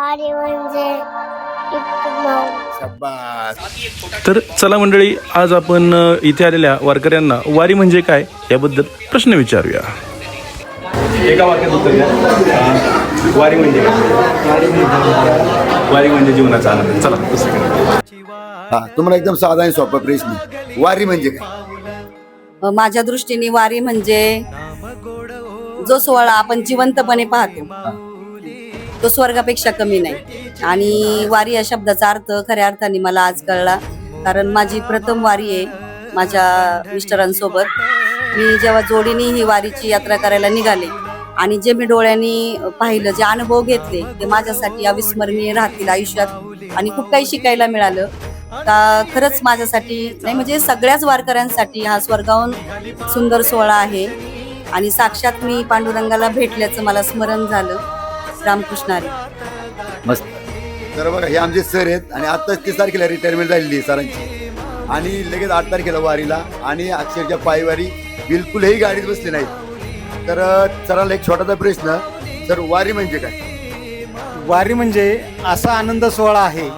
वारी म्हणजे शाबास. तर चला मंडळी, आज आपण इथे आलेल्या वारकऱ्यांना वारी म्हणजे काय याबद्दल प्रश्न विचारूया. एका वाक्यात उत्तर द्या. वारी म्हणजे काय? वारी म्हणजे जीवनाचा आनंद. चला दुसरीकडे. हा, तुम्हाला एकदम साधा आणि सोपा प्रश्न. वारी म्हणजे काय? माझ्या दृष्टीने वारी म्हणजे जो सोहळा आपण जिवंतपणे पाहतो तो स्वर्गापेक्षा कमी नाही. आणि वारी या शब्दाचा अर्थ खऱ्या अर्थाने मला आज कळला, कारण माझी प्रथम वारी आहे माझ्या मिस्टरांसोबत. मी जेव्हा जोडीने ही वारीची यात्रा करायला निघाले आणि जे मी डोळ्यांनी पाहिलं, जे अनुभव घेतले, ते माझ्यासाठी अविस्मरणीय राहतील आयुष्यात. आणि खूप काही शिकायला मिळालं का खरंच माझ्यासाठी नाही, म्हणजे सगळ्याच वारकऱ्यांसाठी हा स्वर्गाहून सुंदर सोहळा आहे. आणि साक्षात मी पांडुरंगाला भेटल्याचं मला स्मरण झालं. रामकृष्ण हरी. मस्त. तर बघा, हे आमचे सर आहेत आणि आत्ताच 30 तारखेला रिटायरमेंट झालेली आहे सरांची. आणि लगेच 8 तारखेला वारीला, आणि अक्षरशः पायवारी बिलकुलही गाडीत बसली नाहीत. तर सरांना एक छोटासा प्रश्न, सर वारी म्हणजे काय? वारी म्हणजे असा आनंद सोहळा आहे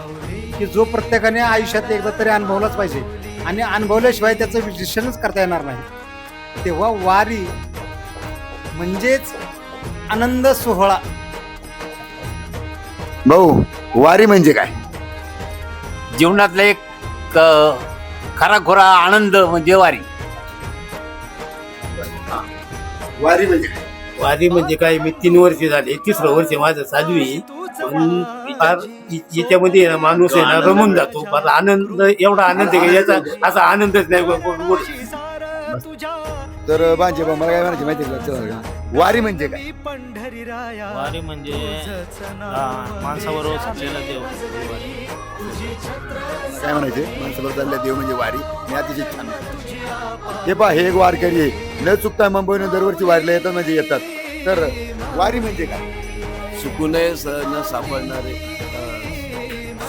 की जो प्रत्येकाने आयुष्यात एकदा तरी अनुभवलाच पाहिजे, आणि अनुभवल्याशिवाय त्याचं विश्लेषणच करता येणार नाही. तेव्हा वारी म्हणजेच आनंद सोहळा. भाऊ, वारी म्हणजे काय? जीवनातला एक खराखोरा आनंद म्हणजे वारी. वारी म्हणजे काय? वारी म्हणजे काय, मी 3 वर्ष झाले, 3रं वर्ष माझं चालू आहे. पण फार याच्यामध्ये ना माणूस आहे ना रमून जातो. फार आनंद, एवढा आनंद आहे की याचा असा आनंदच नाही. तर बांचे मला काय म्हणायचे माहिती आहे का? वारी म्हणजे काय? वारी म्हणजे माणसाबरोबर चाललेला देव. काय म्हणायचे? माणसाबरोबर चाललेला देव म्हणजे वारी. मी अतिशय छान. हे पहा, हे एक वारकरी आहे, न चुकता मुंबईने दरवर्षी वारीला येतात, म्हणजे येतात. तर वारी म्हणजे काय? सुकू नये न सापडणारे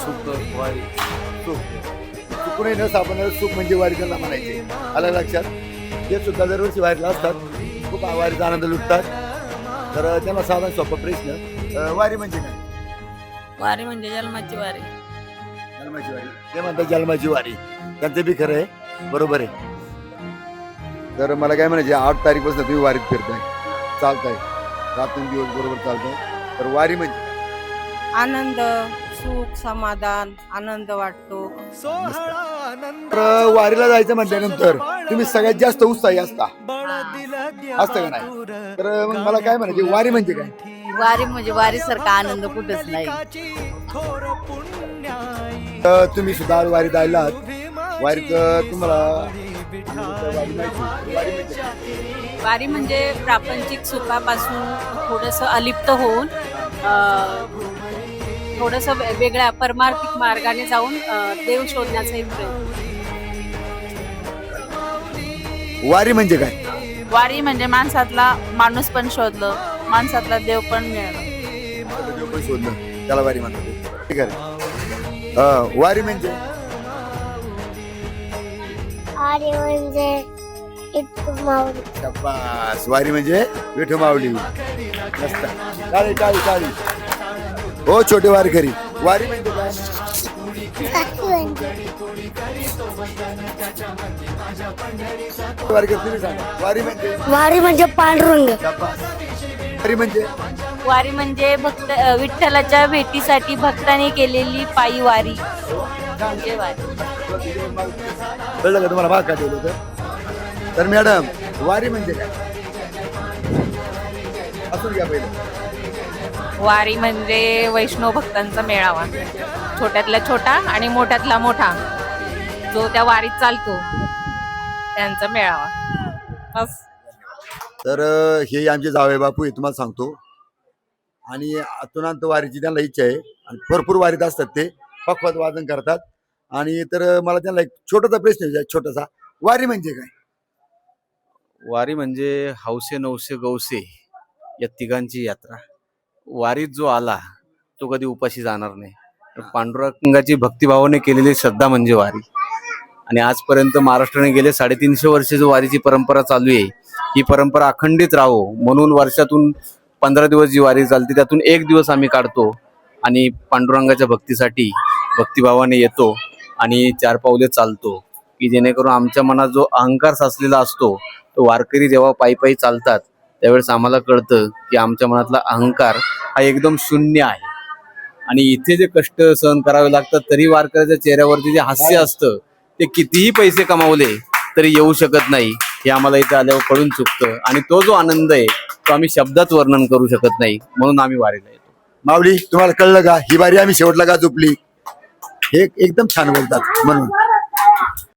सुख वारी. चुकूनही न सापडणारे सुख म्हणजे वारी त्यांना म्हणायचे. आलं लक्षात? ते सुद्धा दरवर्षी वारीला असतात, खूप वारीचा आनंद लुटतात. तर त्यांना साधा सोपा प्रश्न, वारी म्हणजे काय? वारी म्हणजे जन्माची वारी. जन्माची वारी. ते म्हणतात जन्माची वारी. त्यांचं बी खरं आहे, बरोबर आहे. तर मला काय म्हणायचे, 8 तारीखपासून तुम्ही वारीत फिरताय, चालताय, रात्रंदिवस बरोबर चालताय. तर वारी म्हणजे आनंद, सुख, समाधान, आनंद वाटतो. तर वारीला जायचं म्हटल्यानंतर तुम्ही सगळ्यात जास्त उत्साही असता, असतं का नाही? तर मग मला काय म्हणायचे, वारी म्हणजे काय? वारी म्हणजे वारीसारखा आनंद कुठेच नाही. तुम्ही सुद्धा वारीत आलात. वारीत तुम्हाला वारी म्हणजे प्रापंचिक सुखापासून थोडंसं अलिप्त होऊन थोडंसं वेगळ्या परमार्थिक मार्गाने जाऊन देव शोधण्याचा एक प्रयत्न. वारी म्हणजे काय? वारी म्हणजे माणसातला माणूस पण शोधलं, माणसातला देव पण मिळालं. देव पण शोधलं, त्याला वारी म्हणतात. ठीक आहे. वारी म्हणजे शाबास. वारी म्हणजे विठू माऊली. मस्त. टाळी टाळी टाळी. हो छोटे वारकरी, वारी म्हणजे काय? वारकरी तुम्ही सांगा, वारी म्हणजे? वारी म्हणजे पांडुरंग. शाबास. वारी म्हणजे? वारी म्हणजे विठ्ठलाच्या भेटीसाठी भक्तांनी केलेली पायी वारी म्हणजे वारी. कळलं का तुम्हाला? भाग का ठेवलं होतं? तर मॅडम, वारी म्हणजे काय? असून घ्या पहिलं. वारी म्हणजे वैष्णव भक्तांचा मेळावा, छोट्यातला छोटा आणि मोठ्यातला मोठा जो त्या वारीत चालतो त्यांचा मेळावा. बस. तर हे आमचे जावई बापू आहे, तुम्हाला सांगतो. आणि अतुनांत वारीची त्यांना इच्छा आहे, आणि भरपूर वारीत असतात ते, पक्वात वादन करतात. आणि तर मला त्यांना एक छोटासा प्रश्न विचारायचा, छोटासा. वारी म्हणजे काय? वारी म्हणजे हौसे नवसे गौसे या तिघांची यात्रा. वारीत जो आला तो कधी उपाशी जाणार नाही. पांडुरंगाची भक्तिभावाने केलेली श्रद्धा म्हणजे वारी. आणि आजपर्यंत महाराष्ट्राने गेले 350 वर्ष जो वारीची परंपरा चालू आहे, ही परंपरा अखंडित राहो म्हणून वर्षातून 15 दिवस जी वारी चालते त्यातून 1 दिवस आम्ही काढतो आणि पांडुरंगाच्या भक्तीसाठी भक्तिभावाने येतो आणि 4 पावले चालतो, की जेणेकरून आमच्या मनात जो अहंकार साचलेला असतो तो वारकरी जेव्हा पायी पायी चालतात त्यावेळेस आम्हाला कळतं की आमच्या मनातला अहंकार हा एकदम शून्य आहे. आणि इथे जे कष्ट सहन करावे लागतात तरी वारकऱ्याच्या चेहऱ्यावरती जे हास्य असतं ते कितीही पैसे कमावले तरी येऊ शकत नाही, हे आम्हाला इथे आल्यावर कळून चुकतं. आणि तो जो आनंद आहे तो आम्ही शब्दात वर्णन करू शकत नाही, म्हणून आम्ही वारीला येतो. माऊली तुम्हाला कळलं का ही वारी आम्ही शेवटला का झोपली? हे एकदम छान बोलतात म्हणून